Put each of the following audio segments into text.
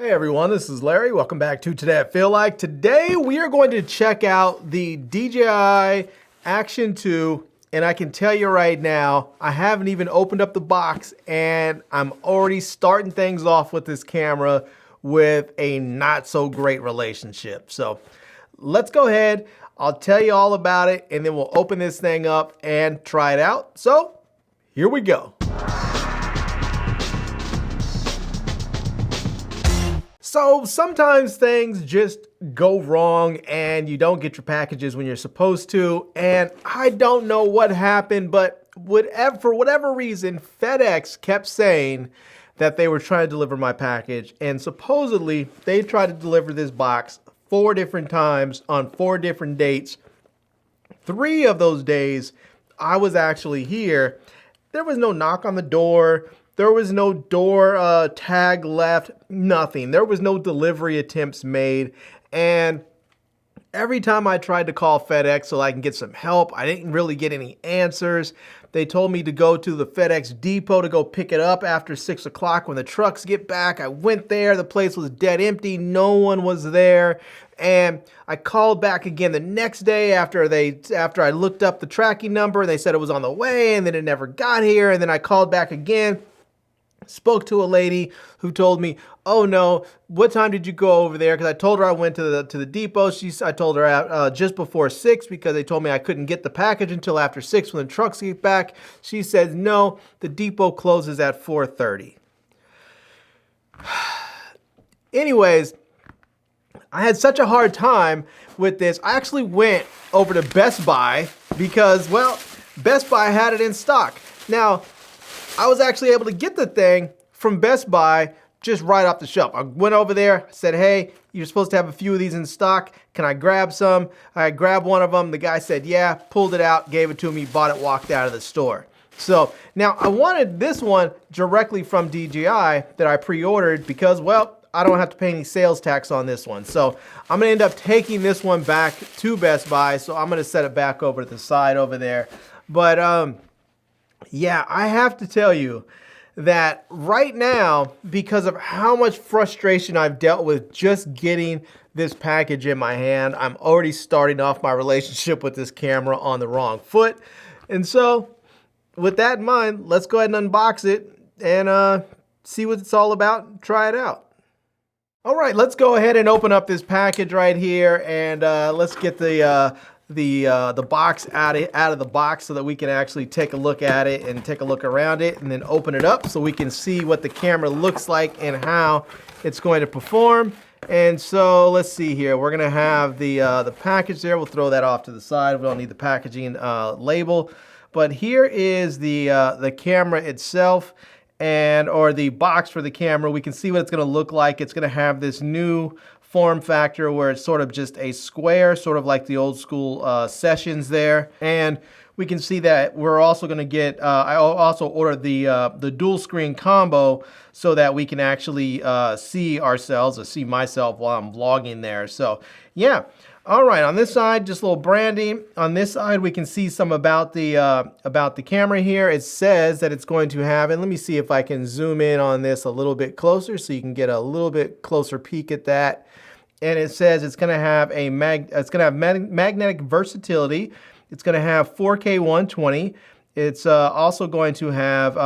Hey everyone, this is Larry. Welcome back to Today I Feel Like. Today we are going to check out the DJI Action 2, and I can tell you right now, I haven't even opened up the box and I'm already starting things off with this camera with a not so great relationship. So let's go ahead, I'll tell you all about it, and then we'll open this thing up and try it out. So here we go. So sometimes things just go wrong and you don't get your packages when you're supposed to, and I don't know what happened, but for whatever reason, FedEx kept saying that they were trying to deliver my package, and supposedly they tried to deliver this box 4 different times on 4 different dates. 3 of those days I was actually here. There was no knock on the door. There was no door tag left, nothing. There was no delivery attempts made. And every time I tried to call FedEx so I can get some help, I didn't really get any answers. They told me to go to the FedEx depot to go pick it up after 6 o'clock when the trucks get back. I went there, the place was dead empty, no one was there. And I called back again the next day after I looked up the tracking number. They said it was on the way, and then it never got here. And then I called back again. Spoke to a lady who told me, "Oh no, what time did you go over there?" Because I told her I went to the depot. I told her just before 6 because they told me I couldn't get the package until after 6 when the trucks get back. She said, "No, the depot closes at 4:30. Anyways, I had such a hard time with this. I actually went over to Best Buy because, well, Best Buy had it in stock. Now, I was actually able to get the thing from Best Buy just right off the shelf. I went over there, said, "Hey, you're supposed to have a few of these in stock. Can I grab some?" I grabbed one of them. The guy said, "Yeah," pulled it out, gave it to me, bought it, walked out of the store. So now I wanted this one directly from DJI that I pre-ordered because, well, I don't have to pay any sales tax on this one. So I'm gonna end up taking this one back to Best Buy. So I'm gonna set it back over to the side over there. But yeah, I have to tell you that right now, because of how much frustration I've dealt with just getting this package in my hand, I'm already starting off my relationship with this camera on the wrong foot. And so with that in mind, let's go ahead and unbox it and see what it's all about and try it out. All right, let's go ahead and open up this package right here, and let's get the box out of the box so that we can actually take a look at it and take a look around it, and then open it up so we can see what the camera looks like and how it's going to perform. And so let's see here. We're gonna have the package there. We'll throw that off to the side. We don't need the packaging label. But here is the camera itself, or the box for the camera. We can see what it's gonna look like. It's gonna have this new form factor where it's sort of just a square, sort of like the old school Sessions there. And we can see that we're also gonna get, I also ordered the dual screen combo so that we can actually see ourselves, or see myself while I'm vlogging there. So yeah. All right, on this side, just a little branding. On this side, we can see some about the camera here. It says that it's going to have, and let me see if I can zoom in on this a little bit closer so you can get a little bit closer peek at that. And it says it's going to have magnetic versatility. It's going to have 4K 120. It's also going to have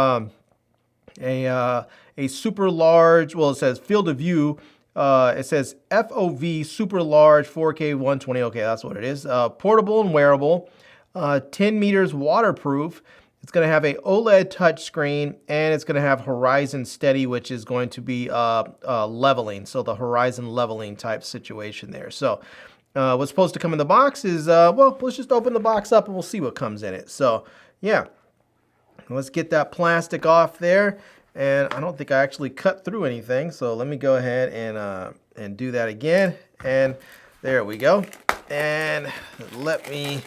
a super large. Well, it says field of view. It says FOV super large 4K 120. Okay, that's what it is. Portable and wearable. 10 meters waterproof. It's going to have a OLED touchscreen, and it's going to have horizon steady, which is going to be leveling. So the horizon leveling type situation there. So what's supposed to come in the box is, well, let's just open the box up and we'll see what comes in it. So yeah, let's get that plastic off there. And I don't think I actually cut through anything, so let me go ahead and do that again. And there we go. And let me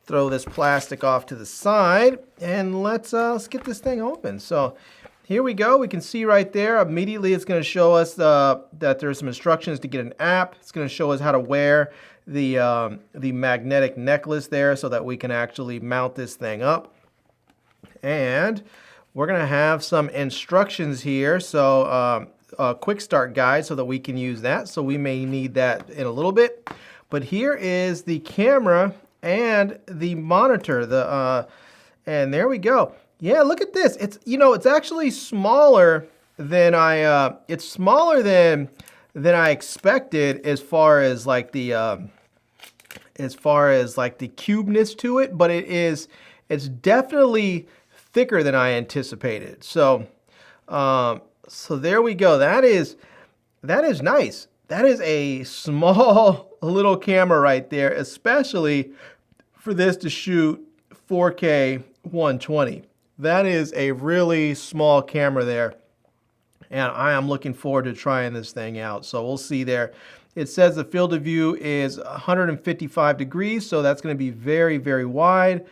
throw this plastic off to the side, and let's get this thing open. So here we go. We can see right there immediately it's going to show us that there's some instructions to get an app. It's going to show us how to wear the magnetic necklace there so that we can actually mount this thing up. And we're going to have some instructions here. So quick start guide so that we can use that. So we may need that in a little bit. But here is the camera and the monitor. And there we go. Yeah, look at this. It's, you know, it's actually smaller than I expected as far as like the cubeness to it, but it's definitely thicker than I anticipated. So so there we go. That is nice. That is a small little camera right there, especially for this to shoot 4K 120. That is a really small camera there, and I am looking forward to trying this thing out. So we'll see there. It says the field of view is 155 degrees, so that's going to be very, very wide.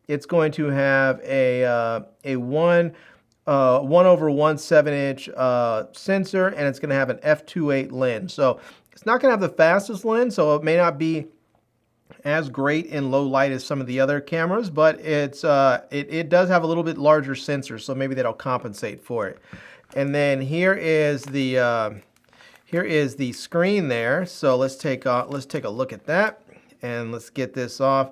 It's going to have a 1/1/7" sensor, and it's going to have an f2.8 lens. So it's not going to have the fastest lens, so it may not be as great in low light as some of the other cameras, but it does have a little bit larger sensor, so maybe that'll compensate for it. And then here is the screen there. So let's take a look at that, and let's get this off.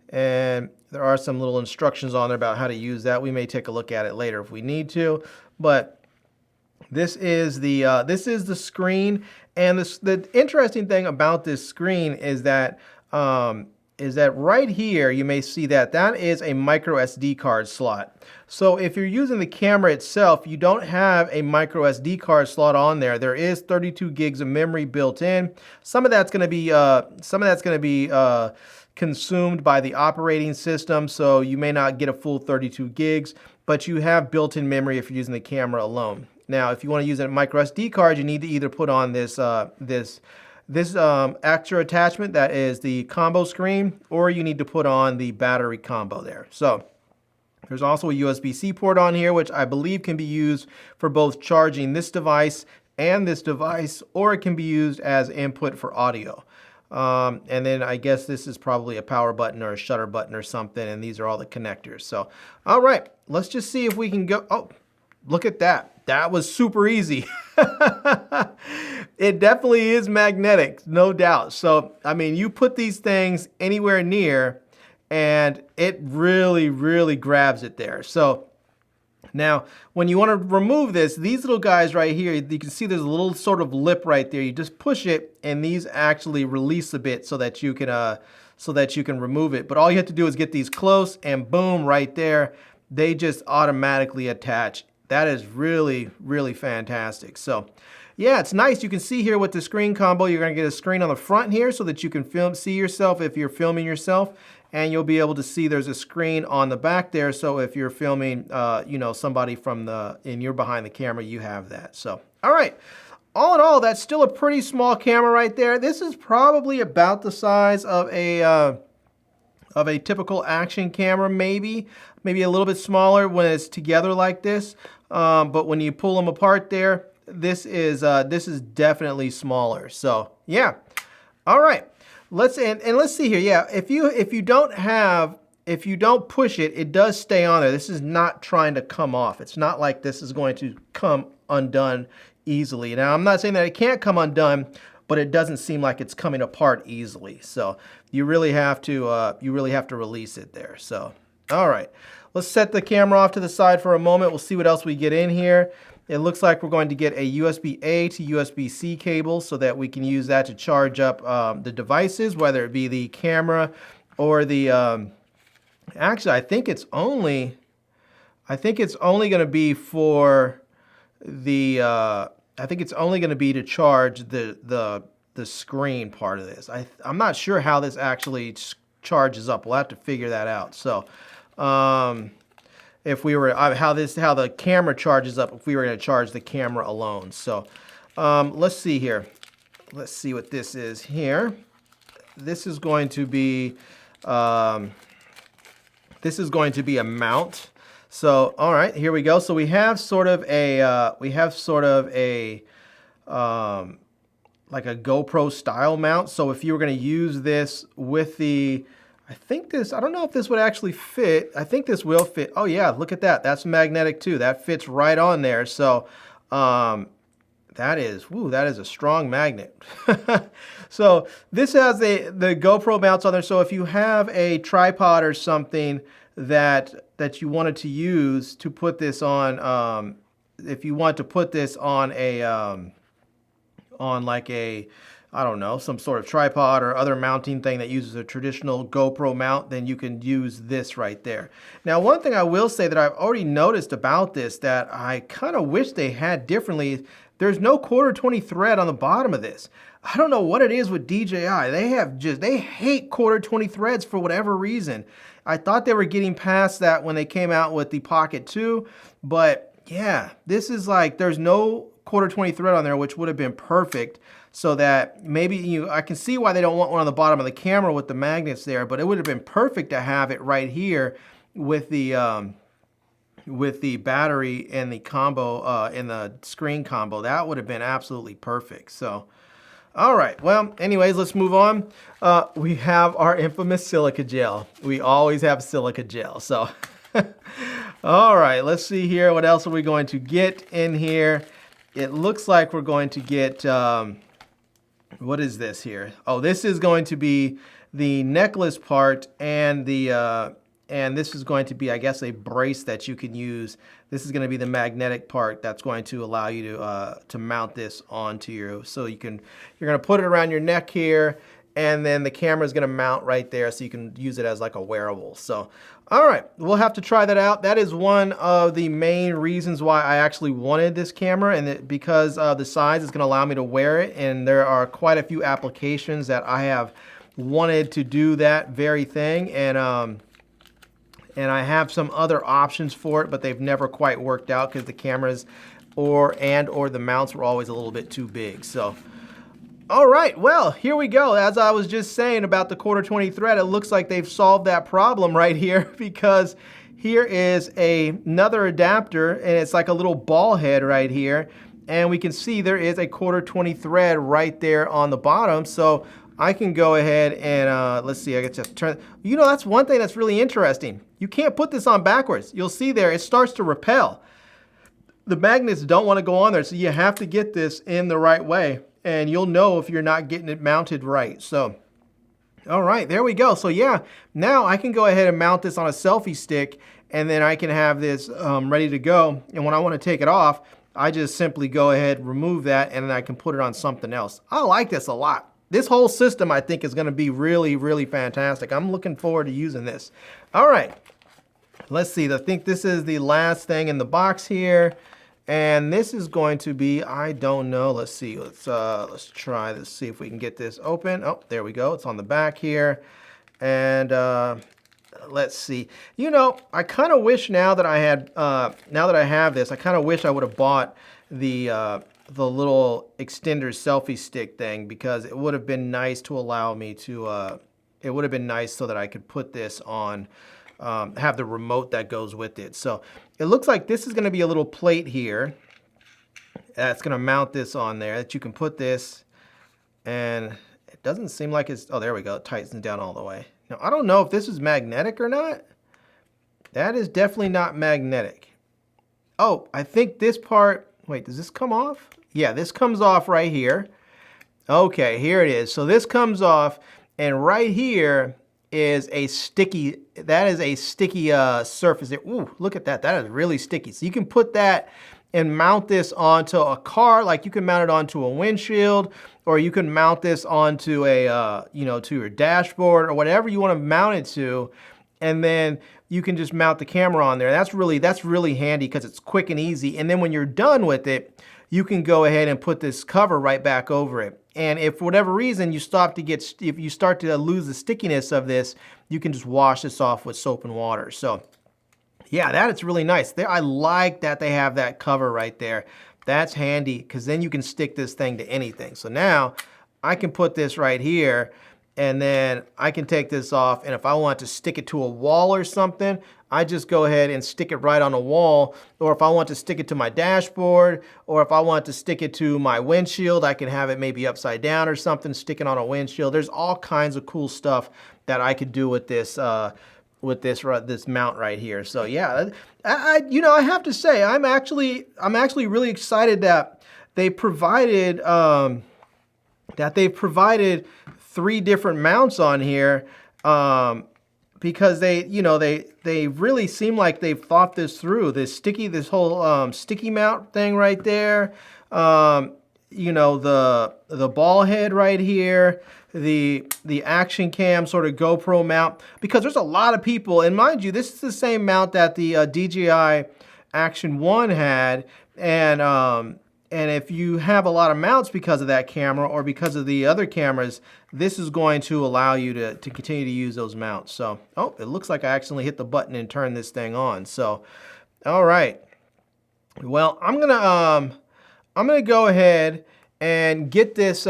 And there are some little instructions on there about how to use that. We may take a look at it later if we need to, but this is the screen. And the interesting thing about this screen is that right here you may see that is a micro SD card slot. So if you're using the camera itself, you don't have a micro SD card slot on there. There is 32 gigs of memory built in. Some of that's going to be consumed by the operating system, so you may not get a full 32 gigs, but you have built-in memory if you're using the camera alone. Now, if you want to use a micro SD card, you need to either put on this extra attachment that is the combo screen, or you need to put on the battery combo there. So there's also a USB-C port on here, which I believe can be used for both charging this device and this device, or it can be used as input for audio. And then I guess this is probably a power button or a shutter button or something, and these are all the connectors. So, all right, let's just see if we can go. Oh, look at that. That was super easy. It definitely is magnetic, no doubt. So, I mean, you put these things anywhere near, and it really, really grabs it there. So now, when you want to remove this, these little guys right here, you can see there's a little sort of lip right there. You just push it, and these actually release a bit so that you can remove it. But all you have to do is get these close, and boom, right there, they just automatically attach. That is really, really fantastic. So yeah, it's nice. You can see here with the screen combo, you're going to get a screen on the front here so that you can see yourself if you're filming yourself. And you'll be able to see there's a screen on the back there. So if you're filming, somebody and you're behind the camera, you have that. So, all right. All in all, that's still a pretty small camera right there. This is probably about the size of a typical action camera, maybe a little bit smaller when it's together like this. But when you pull them apart there, this is definitely smaller. So yeah, all right. Let's see here. Yeah, if you don't push it, it does stay on there. This is not trying to come off. It's not like this is going to come undone easily. Now, I'm not saying that it can't come undone, but it doesn't seem like it's coming apart easily. So you really have to release it there. So all right, let's set the camera off to the side for a moment. We'll see what else we get in here. It looks like we're going to get a USB-A to USB-C cable so that we can use that to charge up the devices, whether it be the camera or the. Actually, I think it's only going to be for the. I think it's only going to be to charge the screen part of this. I'm not sure how this actually charges up. We'll have to figure that out. So. If we were how the camera charges up if we were going to charge the camera alone. So let's see here. Let's see what this is here. This is going to be a mount. So all right, here we go. So we have sort of a like a GoPro style mount. So if you were going to use this with the I don't know if this would actually fit. I think this will fit. Oh yeah, look at that. That's magnetic too. That fits right on there. So That is, woo, that is a strong magnet. So this has the GoPro mounts on there. So if you have a tripod or something that you wanted to use to put this on, if you want to put this on a on like a, I don't know, some sort of tripod or other mounting thing that uses a traditional GoPro mount, then you can use this right there. Now, one thing I will say that I've already noticed about this that I kind of wish they had differently, there's no 1/4-20 thread on the bottom of this. I don't know what it is with DJI. They hate 1/4-20 threads for whatever reason. I thought they were getting past that when they came out with the Pocket 2, but yeah, this is like, there's no 1/4-20 thread on there, which would have been perfect, so that maybe I can see why they don't want one on the bottom of the camera with the magnets there, but it would have been perfect to have it right here with the battery and the combo and the screen combo. That would have been absolutely perfect. So, all right, well, anyways, let's move on. We have our infamous silica gel. We always have silica gel. So, all right, let's see here. What else are we going to get in here? It looks like we're going to get, what is this here? Oh, this is going to be the necklace part, and this is going to be, I guess, a brace that you can use. This is going to be the magnetic part that's going to allow you to mount this onto your, so you're going to put it around your neck here, and then the camera is going to mount right there, so you can use it as like a wearable. So, all right, we'll have to try that out. That is one of the main reasons why I actually wanted this camera, and because the size is going to allow me to wear it, and there are quite a few applications that I have wanted to do that very thing, and I have some other options for it, but they've never quite worked out because the cameras or the mounts were always a little bit too big. So, all right, well, here we go. As I was just saying about the 1/4-20 thread, it looks like they've solved that problem right here, because here is another adapter, and it's like a little ball head right here, and we can see there is a 1/4-20 thread right there on the bottom. So I can go ahead and let's see, I can just turn. You know, that's one thing that's really interesting. You can't put this on backwards. You'll see there, it starts to repel. The magnets don't want to go on there, so you have to get this in the right way, and you'll know if you're not getting it mounted right. So, all right, there we go. So yeah, now I can go ahead and mount this on a selfie stick, and then I can have this ready to go. And when I want to take it off, I just simply go ahead, remove that, and then I can put it on something else. I like this a lot. This whole system, I think, is going to be really, really fantastic. I'm looking forward to using this. All right, let's see. I think this is the last thing in the box here. And this is going to be, I don't know. Let's see. Let's try this. See if we can get this open. Oh, there we go. It's on the back here. And let's see. You know, I kind of wish now that I have this, I kind of wish I would have bought the little extender selfie stick thing, because it would have been nice to allow me to. It would have been nice so that I could put this on. Have the remote that goes with it. So it looks like this is going to be a little plate here that's going to mount this on there, that you can put this, and it doesn't seem like it's, oh, there we go, it tightens down all the way. Now, I don't know if this is magnetic or not. That is definitely not magnetic. Oh, I think this part, wait, does this come off? Yeah, this comes off right here. Okay, here it is. So this comes off, and right here is a sticky, that is a sticky surface there. Ooh, look at that. That is really sticky. So you can put that and mount this onto a car, like you can mount it onto a windshield, or you can mount this onto a, you know, to your dashboard or whatever you want to mount it to, and then you can just mount the camera on there. That's really handy because it's quick and easy. And then when you're done with it, you can go ahead and put this cover right back over it. And if for whatever reason if you start to lose the stickiness of this, you can just wash this off with soap and water. So yeah, that is really nice. I like that they have that cover right there. That's handy, because then you can stick this thing to anything. So now I can put this right here, and then I can take this off, and if I want to stick it to a wall or something, I just go ahead and stick it right on a wall. Or if I want to stick it to my dashboard, or if I want to stick it to my windshield, I can have it maybe upside down or something, sticking on a windshield. There's all kinds of cool stuff that I could do with this this mount right here. So yeah, you know, I have to say, I'm actually really excited that they provided they've provided 3 different mounts on here, because they really seem like they've thought this through. This whole sticky mount thing right there, the ball head right here, the action cam sort of GoPro mount, because there's a lot of people, and mind you, this is the same mount that the DJI Action 1 had, and if you have a lot of mounts because of that camera or because of the other cameras, this is going to allow you to continue to use those mounts. So, oh, it looks like I accidentally hit the button and turned this thing on. So, all right. Well, I'm gonna go ahead and get this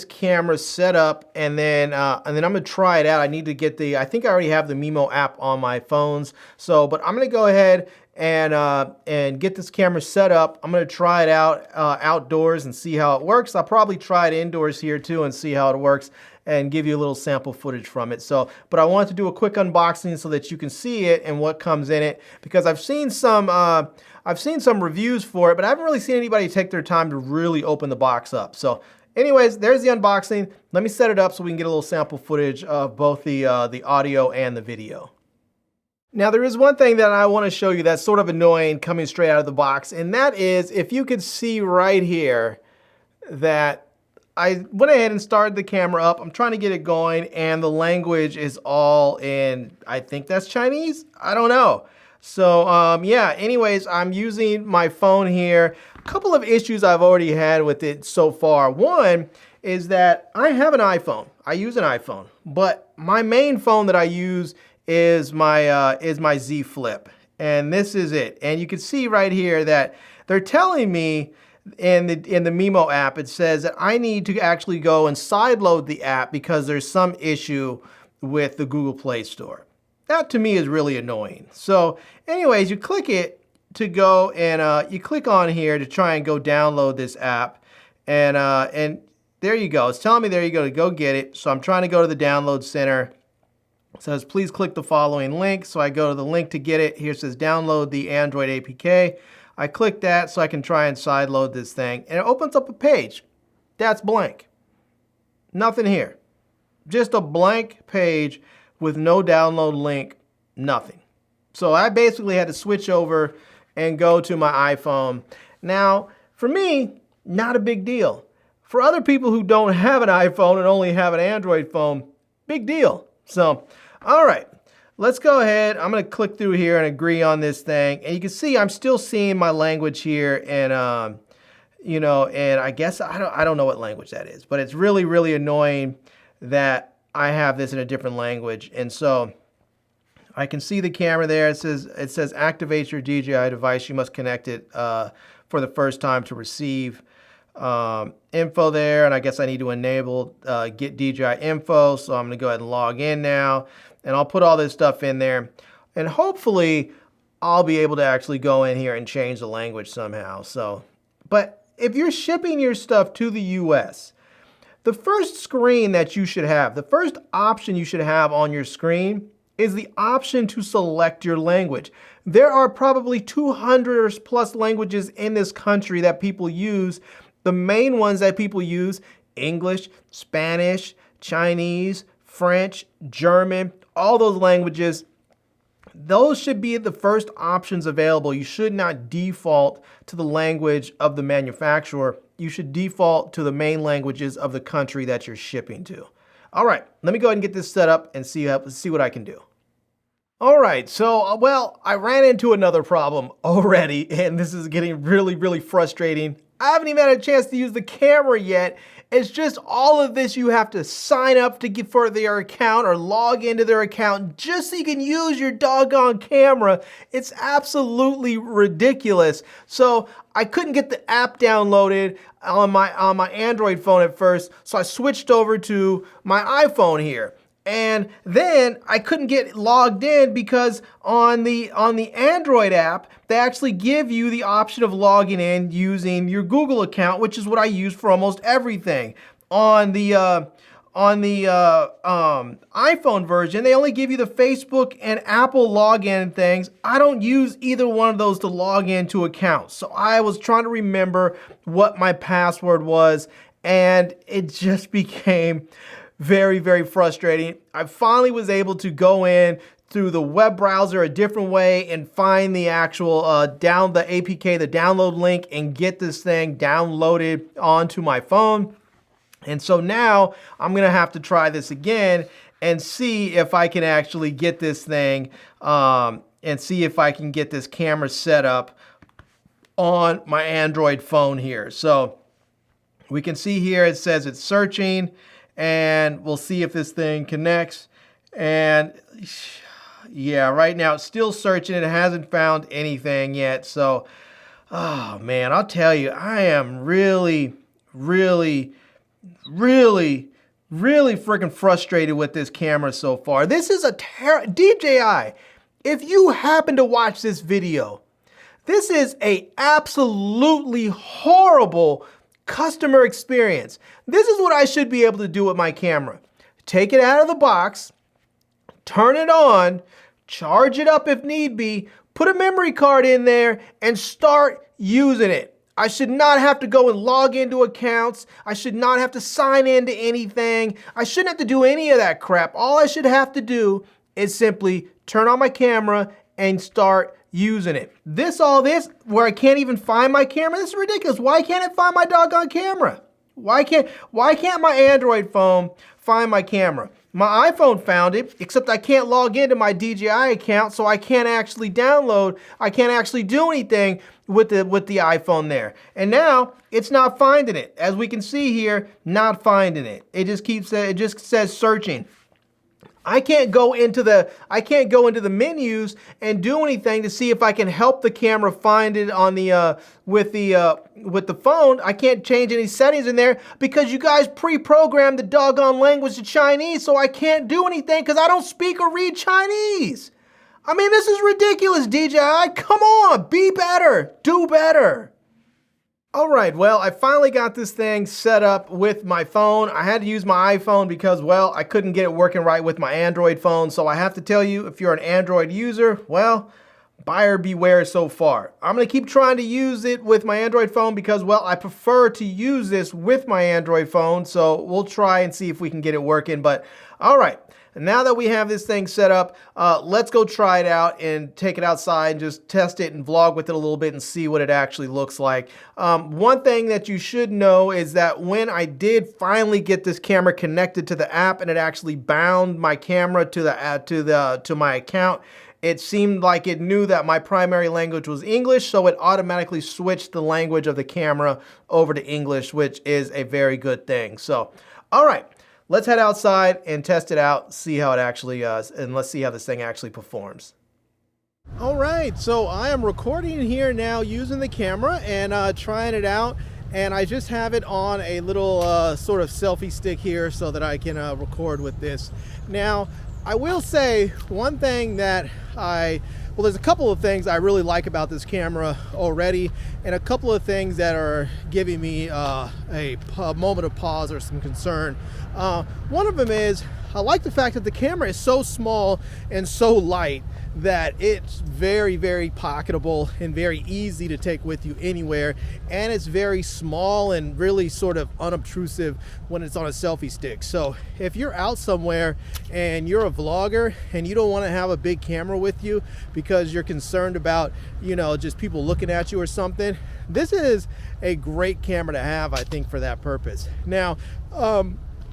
camera set up, and then I'm gonna try it out. I need to get I think I already have the Mimo app on my phones. So, but I'm gonna go ahead and get this camera set up. I'm gonna try it out outdoors and see how it works. I'll probably try it indoors here too and see how it works and give you a little sample footage from it. So, but I wanted to do a quick unboxing so that you can see it and what comes in it, because I've seen some reviews for it, but I haven't really seen anybody take their time to really open the box up. So anyways, there's the unboxing. Let me set it up so we can get a little sample footage of both the audio and the video. Now, there is one thing that I want to show you that's sort of annoying coming straight out of the box, and that is, if you could see right here that I went ahead and started the camera up. I'm trying to get it going, and the language is all in, I think that's Chinese? I don't know. So yeah, anyways, I'm using my phone here. A couple of issues I've already had with it so far. One is that I have an iPhone. I use an iPhone, but my main phone that I use is my Z Flip, and this is it. And you can see right here that they're telling me in the Mimo app, it says that I need to actually go and sideload the app because there's some issue with the Google Play Store. That to me is really annoying. So anyways, you click it to go and you click on here to try and go download this app, and there you go. It's telling me there you go to go get it. So I'm trying to go to the download center. It says, please click the following link. So I go to the link to get it. Here it says, download the Android APK. I click that so I can try and sideload this thing. And it opens up a page. That's blank. Nothing here. Just a blank page with no download link, nothing. So I basically had to switch over and go to my iPhone. Now, for me, not a big deal. For other people who don't have an iPhone and only have an Android phone, big deal. So, all right, let's go ahead. I'm going to click through here and agree on this thing. And you can see I'm still seeing my language here, and and I guess I don't know what language that is, but it's really, really annoying that I have this in a different language. And so I can see the camera there. It says activate your DJI device. You must connect it for the first time to receive info there, and I guess I need to enable get DJI info. So I'm going to go ahead and log in now, and I'll put all this stuff in there, and hopefully I'll be able to actually go in here and change the language somehow. So, but if you're shipping your stuff to the US, the first screen that you should have, the first option you should have on your screen is the option to select your language. There are probably 200 plus languages in this country that people use. The main ones that people use: English, Spanish, Chinese, French, German, all those languages. Those should be the first options available. You should not default to the language of the manufacturer. You should default to the main languages of the country that you're shipping to. All right, let me go ahead and get this set up and see what I can do. All right, so, well, I ran into another problem already, and this is getting really, really frustrating. I haven't even had a chance to use the camera yet. It's just all of this you have to sign up to get for their account or log into their account just so you can use your doggone camera. It's absolutely ridiculous. So I couldn't get the app downloaded on my Android phone at first, so I switched over to my iPhone here. And then I couldn't get logged in because on the Android app, they actually give you the option of logging in using your Google account, which is what I use for almost everything. On the iPhone version, they only give you the Facebook and Apple login things. I don't use either one of those to log into accounts. So I was trying to remember what my password was, and it just became very, very frustrating. I finally was able to go in through the web browser a different way and find the actual the APK, the download link, and get this thing downloaded onto my phone. And so now I'm gonna have to try this again and see if I can actually get this thing and see if I can get this camera set up on my Android phone here. So we can see here it says it's searching, and we'll see if this thing connects. And yeah, right now it's still searching. It hasn't found anything yet. So, oh man, I'll tell you, I am really freaking frustrated with this camera so far. This is a DJI. If you happen to watch this video, this is a absolutely horrible customer experience. This is what I should be able to do with my camera. Take it out of the box, turn it on, charge it up if need be, put a memory card in there, and start using it. I should not have to go and log into accounts. I should not have to sign into anything. I shouldn't have to do any of that crap. All I should have to do is simply turn on my camera and start using it. All this, where I can't even find my camera, this is ridiculous. Why can't it find my doggone camera? Why can't my Android phone find my camera? My iPhone found it, except I can't log into my DJI account, so I can't actually download, I can't actually do anything with the iPhone there. And now it's not finding it. As we can see here, not finding it. It just says searching. I can't go into the menus and do anything to see if I can help the camera find it on the with the phone. I can't change any settings in there because you guys pre-programmed the doggone language to Chinese, so I can't do anything because I don't speak or read Chinese. I mean, this is ridiculous, DJI. Come on, be better, do better. All right, well, I finally got this thing set up with my phone. I had to use my iPhone because, well, I couldn't get it working right with my Android phone. So I have to tell you, if you're an Android user, well, buyer beware so far. I'm gonna keep trying to use it with my Android phone because, well, I prefer to use this with my Android phone. So we'll try and see if we can get it working. But all right. Now that we have this thing set up, let's go try it out and take it outside and just test it and vlog with it a little bit and see what it actually looks like. One thing that you should know is that when I did finally get this camera connected to the app and it actually bound my camera to my account, it seemed like it knew that my primary language was English, so it automatically switched the language of the camera over to English, which is a very good thing. So, all right. Let's head outside and test it out, see how it actually, and let's see how this thing actually performs. All right, so I am recording here now using the camera and trying it out. And I just have it on a little sort of selfie stick here so that I can record with this. Now, I will say one thing that well, there's a couple of things I really like about this camera already, and a couple of things that are giving me a moment of pause or some concern. One of them is, I like the fact that the camera is so small and so light that it's very, very pocketable and very easy to take with you anywhere, and it's very small and really sort of unobtrusive when it's on a selfie stick. So if you're out somewhere and you're a vlogger and you don't want to have a big camera with you because you're concerned about, you know, just people looking at you or something, this is a great camera to have, I think, for that purpose. Now,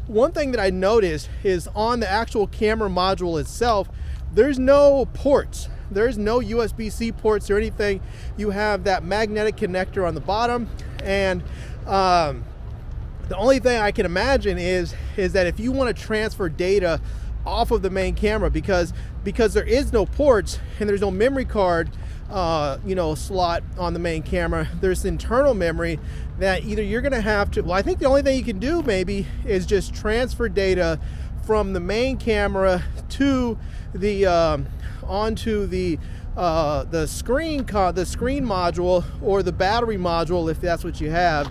one thing that I noticed is on the actual camera module itself, there's no ports. There's no USB-C ports or anything. You have that magnetic connector on the bottom, and the only thing I can imagine is that if you want to transfer data off of the main camera, because there is no ports and there's no memory card slot on the main camera, there's internal memory that either you're gonna have to, well, I think the only thing you can do maybe is just transfer data from the main camera to the onto the screen module or the battery module if that's what you have.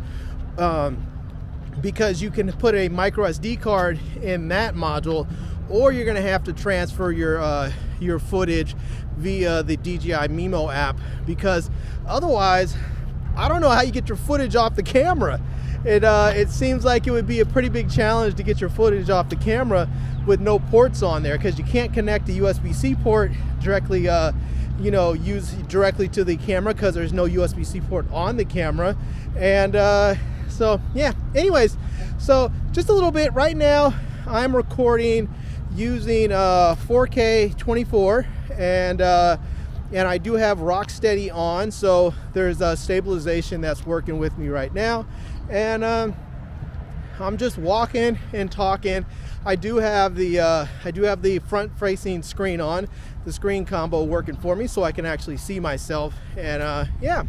because you can put a micro SD card in that module, or you're going to have to transfer your footage via the DJI Mimo app, because otherwise I don't know how you get your footage off the camera. It seems like it would be a pretty big challenge to get your footage off the camera with no ports on there, because you can't connect the USB-C port directly, use directly to the camera, because there's no USB-C port on the camera. And so yeah, anyways, so just a little bit. Right now I'm recording using 4K 24, and I do have Rocksteady on, so there's a stabilization that's working with me right now. And I'm just walking and talking. I do have the front-facing screen on, the screen combo working for me, so I can actually see myself. And yeah.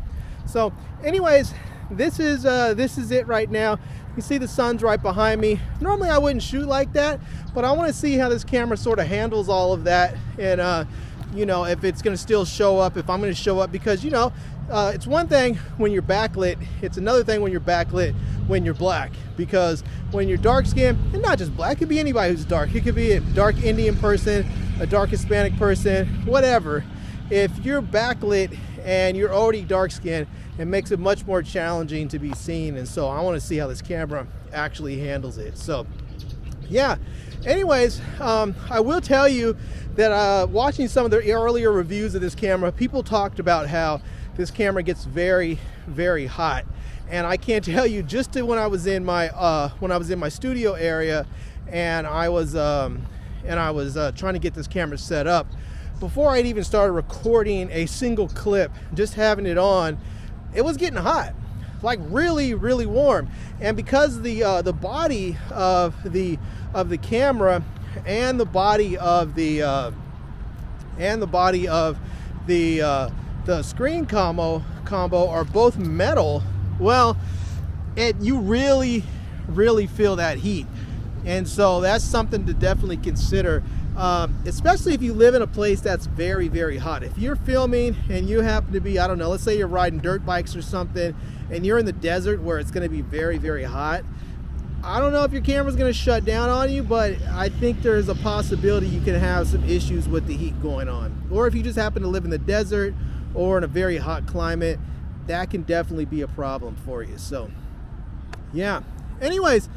So, anyways, this is it right now. You can see the sun's right behind me. Normally I wouldn't shoot like that, but I want to see how this camera sort of handles all of that, and if it's going to still show up, if I'm going to show up, because it's one thing when you're backlit, it's another thing when you're backlit when you're black, because when you're dark skinned, and not just black, it could be anybody who's dark, it could be a dark Indian person, a dark Hispanic person, whatever. If you're backlit and you're already dark skinned, it makes it much more challenging to be seen. And so I want to see how this camera actually handles it. So yeah, anyways, I will tell you that watching some of the earlier reviews of this camera, people talked about how this camera gets very, very hot. And I can't tell you, just when I was in my studio area, and I was trying to get this camera set up, before I'd even started recording a single clip, just having it on, it was getting hot, like really, really warm. And because the body of the camera and the body of the screen combo are both metal, well, you really, really feel that heat. And so that's something to definitely consider, especially if you live in a place that's very, very hot. If you're filming and you happen to be, I don't know, let's say you're riding dirt bikes or something, and you're in the desert where it's going to be very, very hot, I don't know if your camera's going to shut down on you, but I think there's a possibility you can have some issues with the heat going on. Or if you just happen to live in the desert or in a very hot climate, that can definitely be a problem for you. So yeah, anyways,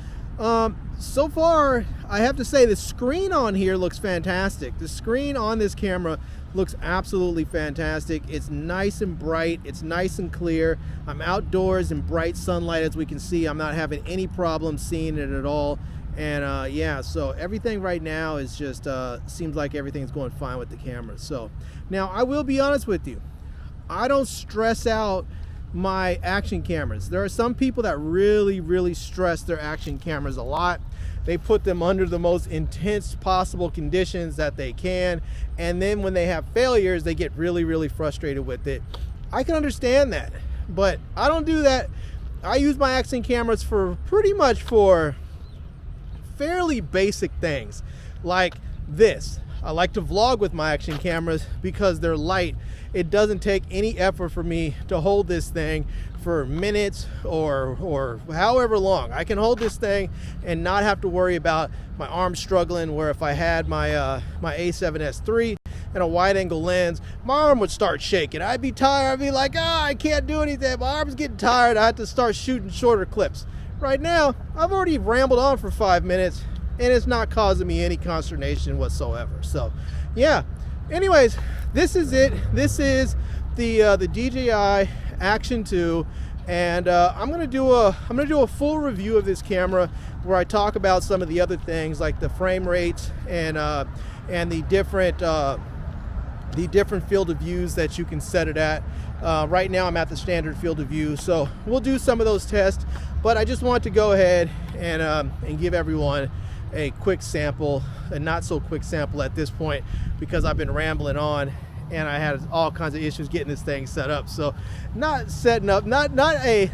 so far I have to say the screen on here looks fantastic. The screen on this camera looks absolutely fantastic. It's nice and bright, it's nice and clear. I'm outdoors in bright sunlight, as we can see. I'm not having any problem seeing it at all. And yeah, so everything right now is just seems like everything's going fine with the camera. So now I will be honest with you, I don't stress out my action cameras. There are some people that really, really stress their action cameras a lot. They put them under the most intense possible conditions that they can, and then when they have failures, they get really, really frustrated with it. I can understand that, but I don't do that. I use my action cameras for pretty much for fairly basic things like this. I like to vlog with my action cameras because they're light. It doesn't take any effort for me to hold this thing for minutes or however long. I can hold this thing and not have to worry about my arms struggling, where if I had my my A7S III and a wide angle lens, my arm would start shaking. I'd be tired. I'd be like, I can't do anything. My arm's getting tired. I have to start shooting shorter clips. Right now, I've already rambled on for 5 minutes, and it's not causing me any consternation whatsoever. So yeah, anyways, this is it. This is the DJI Action 2, and I'm gonna do a full review of this camera where I talk about some of the other things like the frame rates and the different field of views that you can set it at. Right now I'm at the standard field of view, so we'll do some of those tests, but I just want to go ahead and give everyone a quick sample, a not so quick sample at this point, because I've been rambling on and I had all kinds of issues getting this thing set up. So not setting up, not a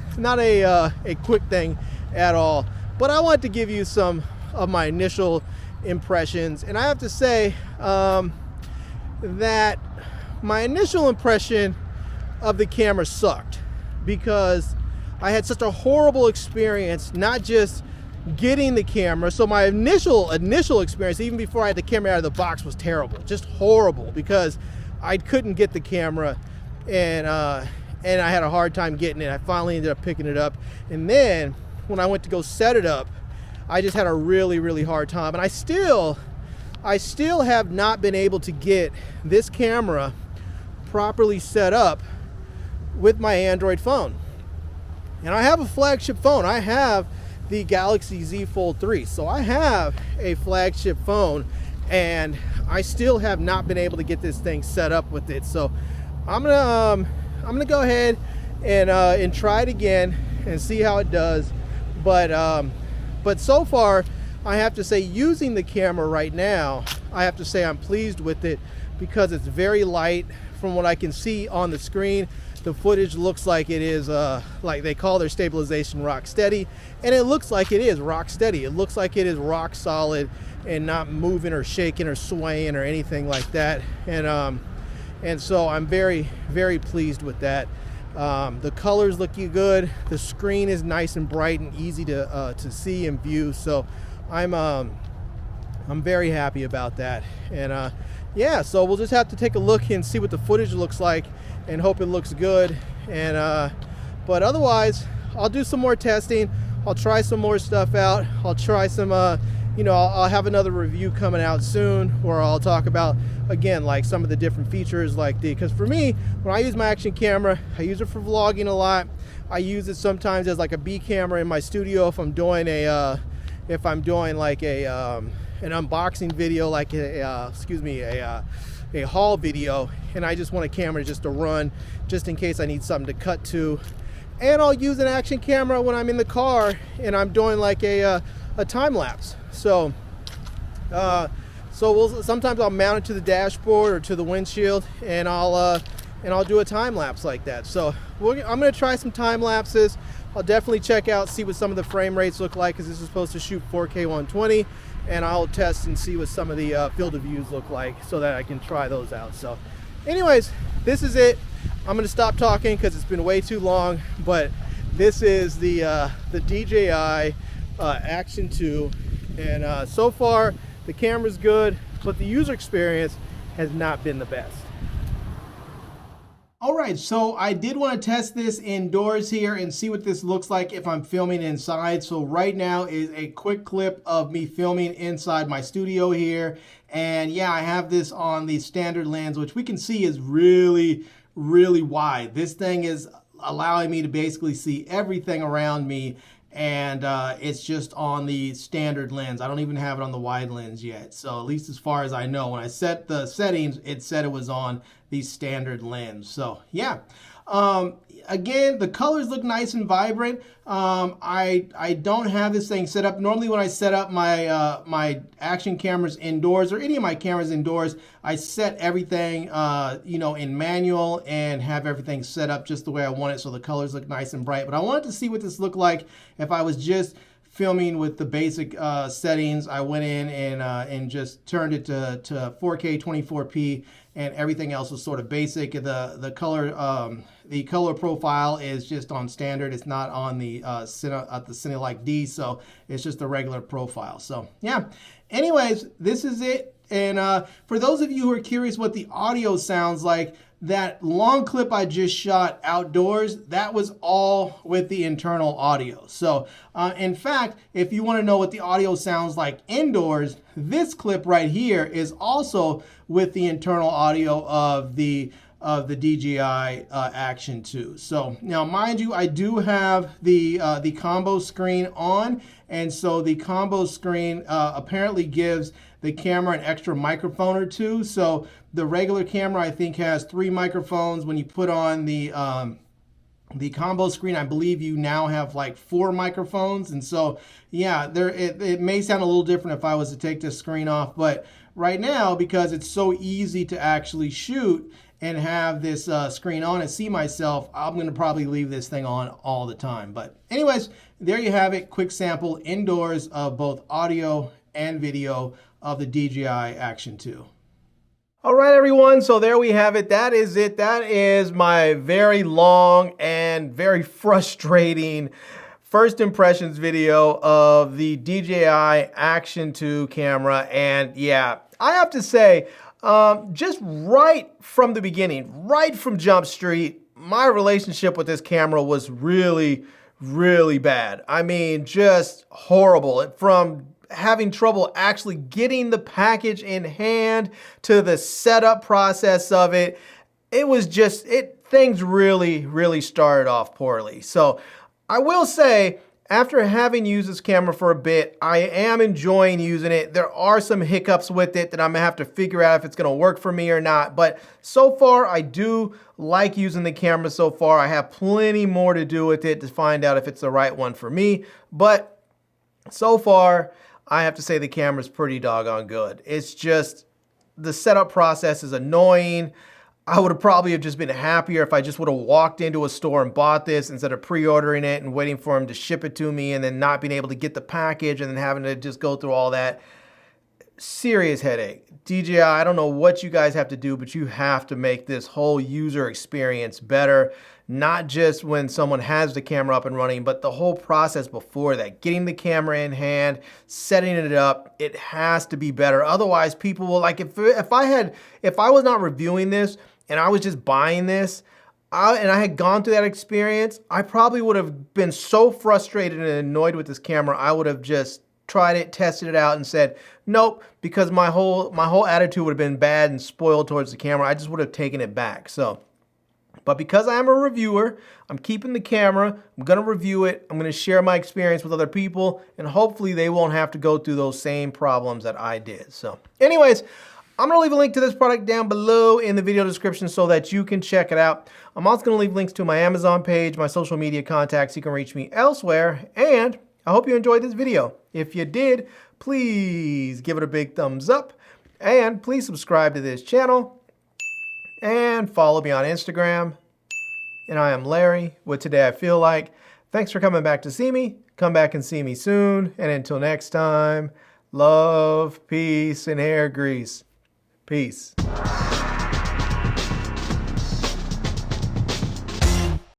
quick thing at all, but I want to give you some of my initial impressions. And I have to say that my initial impression of the camera sucked, because I had such a horrible experience, not just getting the camera. So my initial experience, even before I had the camera out of the box, was terrible, just horrible, because I couldn't get the camera, and I had a hard time getting it. I finally ended up picking it up, and then when I went to go set it up, I just had a really hard time, and I still have not been able to get this camera properly set up with my Android phone. And I have a flagship phone. I have the Galaxy Z Fold 3. So I have a flagship phone, and I still have not been able to get this thing set up with it. So I'm gonna go ahead and try it again and see how it does. But so far, I have to say, using the camera right now, I have to say I'm pleased with it, because it's very light. From what I can see on the screen, the footage looks like it is, like they call their stabilization, rock steady, and it looks like it is rock steady. It looks like it is rock solid and not moving or shaking or swaying or anything like that. And so I'm very pleased with that. The colors look good. The screen is nice and bright and easy to see and view. So I'm very happy about that. And yeah, so we'll just have to take a look and see what the footage looks like, and hope it looks good. And but otherwise, I'll do some more testing. I'll try some more stuff out. I'll try some I'll have another review coming out soon, where I'll talk about, again, like some of the different features, like because for me, when I use my action camera, I use it for vlogging a lot. I use it sometimes as like a B camera in my studio if I'm doing like an unboxing video, like a haul video, and I just want a camera just to run, just in case I need something to cut to. And I'll use an action camera when I'm in the car and I'm doing like a time lapse. So sometimes I'll mount it to the dashboard or to the windshield, and I'll do a time lapse like that. So I'm gonna try some time lapses. I'll definitely check out, see what some of the frame rates look like, because this is supposed to shoot 4K 120, and I'll test and see what some of the field of views look like, so that I can try those out. So anyways, this is it. I'm gonna stop talking because it's been way too long, but this is the DJI Action 2, and so far the camera's good, but the user experience has not been the best. All right, so I did want to test this indoors here and see what this looks like if I'm filming inside. So right now is a quick clip of me filming inside my studio here. And yeah, I have this on the standard lens, which we can see is really wide. This thing is allowing me to basically see everything around me, and it's just on the standard lens. I don't even have it on the wide lens yet. So at least as far as I know, when I set the settings, it said it was on the standard lens. So yeah, again, the colors look nice and vibrant. I don't have this thing set up. Normally when I set up my my action cameras indoors, or any of my cameras indoors, I set everything in manual and have everything set up just the way I want it, so the colors look nice and bright. But I wanted to see what this looked like if I was just filming with the basic settings. I went in and just turned it to 4K 24p, and everything else was sort of basic. The color profile is just on standard. It's not on the Cinelike D, so it's just a regular profile. So yeah, anyways, this is it. And for those of you who are curious what the audio sounds like, that long clip I just shot outdoors, that was all with the internal audio. So in fact, if you want to know what the audio sounds like indoors, this clip right here is also with the internal audio of the DJI Action 2. So now, mind you, I do have the combo screen on, and so the combo screen apparently gives the camera an extra microphone or two. So the regular camera, I think, has 3 microphones. When you put on the combo screen, I believe you now have like 4 microphones. And so yeah, it may sound a little different if I was to take this screen off, but right now, because it's so easy to actually shoot and have this screen on and see myself, I'm going to probably leave this thing on all the time. But anyways, there you have it. Quick sample indoors of both audio and video of the DJI Action 2. All right, everyone, so there we have it. That is it. That is my very long and very frustrating first impressions video of the DJI Action 2 camera. And yeah, I have to say, just right from the beginning, right from Jump Street, my relationship with this camera was really, really bad. I mean, just horrible. From having trouble actually getting the package in hand to the setup process of it, it was just, things really, really started off poorly. So I will say, after having used this camera for a bit, I am enjoying using it. There are some hiccups with it that I'm gonna have to figure out if it's gonna work for me or not. But so far, I do like using the camera so far. I have plenty more to do with it to find out if it's the right one for me. But so far, I have to say the camera's pretty doggone good. It's just, the setup process is annoying. I would have probably have just been happier if I just would have walked into a store and bought this instead of pre-ordering it and waiting for them to ship it to me and then not being able to get the package and then having to just go through all that. Serious headache. DJI, I don't know what you guys have to do, but you have to make this whole user experience better. Not just when someone has the camera up and running, but the whole process before that. Getting the camera in hand, setting it up, it has to be better. Otherwise, people will, like, if I was not reviewing this and I was just buying this, and I had gone through that experience, I probably would have been so frustrated and annoyed with this camera, I would have just tried it, tested it out, and said, nope, because my whole attitude would have been bad and spoiled towards the camera. I just would have taken it back. So, but because I am a reviewer, I'm keeping the camera, I'm gonna review it, I'm gonna share my experience with other people, and hopefully they won't have to go through those same problems that I did. So anyways, I'm gonna leave a link to this product down below in the video description so that you can check it out. I'm also gonna leave links to my Amazon page, my social media contacts, you can reach me elsewhere, and I hope you enjoyed this video. If you did, please give it a big thumbs up, and please subscribe to this channel, and follow me on Instagram. And I am Larry with Today I Feel Like. Thanks for coming back to see me. Come back and see me soon, and until next time, love, peace, and hair grease. Peace.